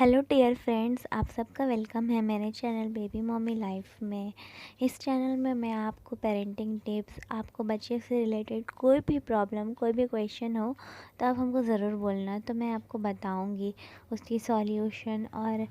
Hello dear friends, आप सबका welcome है मेरे चैनल बेबी मम्मी लाइफ में। इस चैनल में मैं आपको पेरेंटिंग टिप्स, आपको बच्चे से रिलेटेड कोई भी प्रॉब्लम, कोई भी क्वेश्चन हो तो आप हमको ज़रूर बोलना, तो मैं आपको बताऊंगी उसकी सॉल्यूशन। और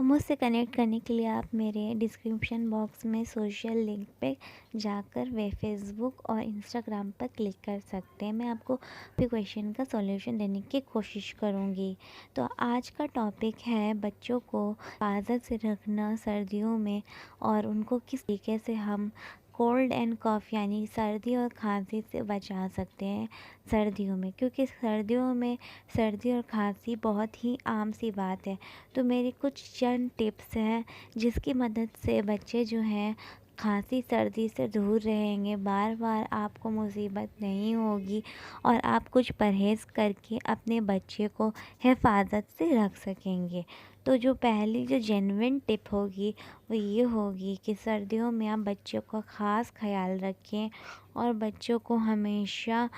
मुझसे कनेक्ट करने के लिए आप मेरे डिस्क्रिप्शन बॉक्स में सोशल लिंक पे जाकर वे फेसबुक और इंस्टाग्राम पर क्लिक कर सकते हैं। मैं आपको भी क्वेश्चन का सॉल्यूशन देने की कोशिश करूँगी। तो आज का टॉपिक है बच्चों को हिफाजत से रखना सर्दियों में, और उनको किस तरीके से हम कोल्ड एंड कॉफ़ यानी सर्दी और खांसी से बचा सकते हैं सर्दियों में, क्योंकि सर्दियों में सर्दी और खांसी बहुत ही आम सी बात है। तो मेरी कुछ चंद टिप्स हैं जिसकी मदद से बच्चे जो हैं खांसी सर्दी से दूर रहेंगे, बार बार आपको मुसीबत नहीं होगी और आप कुछ परहेज़ करके अपने बच्चे को हिफाजत से रख सकेंगे। तो जो पहली जो जेन्युइन टिप होगी वो ये होगी कि सर्दियों में आप बच्चों का ख़ास ख्याल रखें और बच्चों को हमेशा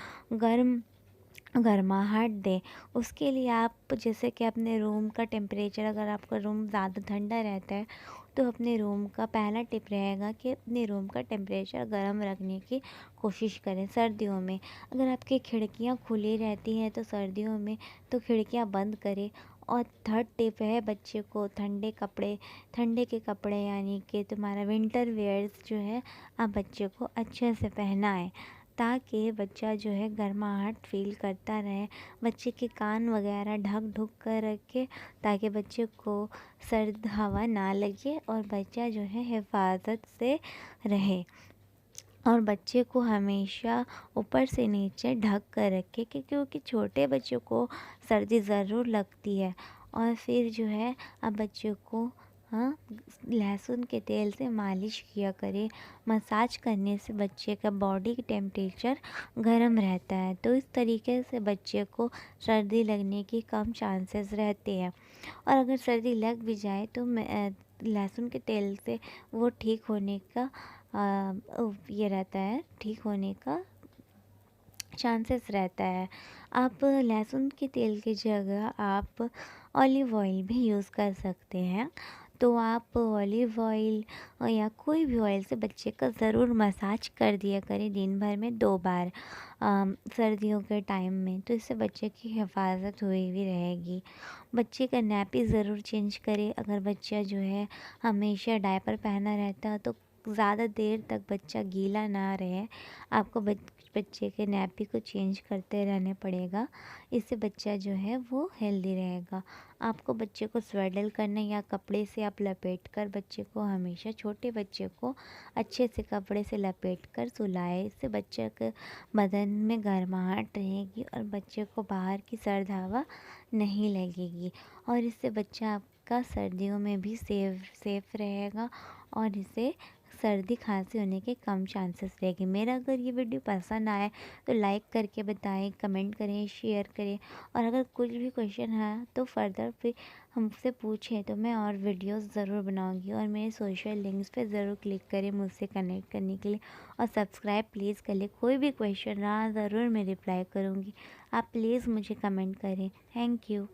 गर्माहट दें। उसके लिए आप जैसे कि अपने रूम का टेम्परेचर, अगर आपका रूम ज़्यादा ठंडा रहता है तो अपने रूम का पहला टिप रहेगा कि अपने रूम का टेम्परेचर गर्म रखने की कोशिश करें सर्दियों में। अगर आपकी खिड़कियां खुली रहती हैं तो सर्दियों में तो खिड़कियां बंद करें। और थर्ड टिप है बच्चे को ठंडे के कपड़े यानी कि तुम्हारा विंटर वेयर्स जो है आप बच्चे को अच्छे से पहनाएं, ताकि बच्चा जो है गर्माहट फील करता रहे। बच्चे के कान वगैरह ढक ढुक कर रखे ताकि बच्चे को सर्द हवा ना लगे और बच्चा जो है हिफाजत से रहे। और बच्चे को हमेशा ऊपर से नीचे ढक कर रखे क्योंकि छोटे बच्चों को सर्दी ज़रूर लगती है। और फिर जो है अब बच्चों को हाँ लहसुन के तेल से मालिश किया करें। मसाज करने से बच्चे का बॉडी टेम्परेचर गर्म रहता है, तो इस तरीके से बच्चे को सर्दी लगने की कम चांसेस रहते हैं। और अगर सर्दी लग भी जाए तो लहसुन के तेल से वो ठीक होने का ये रहता है, ठीक होने का चांसेस रहता है। आप लहसुन के तेल की जगह आप ऑलिव ऑयल भी यूज़ कर सकते हैं। तो आप ऑलिव ऑयल या कोई भी ऑयल से बच्चे का ज़रूर मसाज कर दिया करें दिन भर में 2 बार सर्दियों के टाइम में, तो इससे बच्चे की हिफाजत हुई हुई रहेगी। बच्चे का नैपी ज़रूर चेंज करें। अगर बच्चा जो है हमेशा डायपर पहना रहता है तो ज़्यादा देर तक बच्चा गीला ना रहे, आपको बच्चे के नैपी को चेंज करते रहने पड़ेगा। इससे बच्चा जो है वो हेल्दी रहेगा। आपको बच्चे को स्वेडल करना या कपड़े से आप लपेट कर बच्चे को हमेशा, छोटे बच्चे को अच्छे से कपड़े से लपेट कर सुलाए। इससे बच्चे के बदन में गर्माहट रहेगी और बच्चे को बाहर की सर्द हवा नहीं लगेगी, और इससे बच्चा आपका सर्दियों में भी सेफ रहेगा और इसे सर्दी खांसी होने के कम चांसेस रहेंगे। मेरा अगर ये वीडियो पसंद आए तो लाइक करके बताएं, कमेंट करें, शेयर करें। और अगर कुछ भी क्वेश्चन है तो फर्दर फिर हमसे पूछें तो मैं और वीडियोस ज़रूर बनाऊंगी। और मेरे सोशल लिंक्स पे ज़रूर क्लिक करें मुझसे कनेक्ट करने के लिए, और सब्सक्राइब प्लीज़ कर ले। कोई भी क्वेश्चन रहा ज़रूर मैं रिप्लाई करूँगी, आप प्लीज़ मुझे कमेंट करें। Thank you.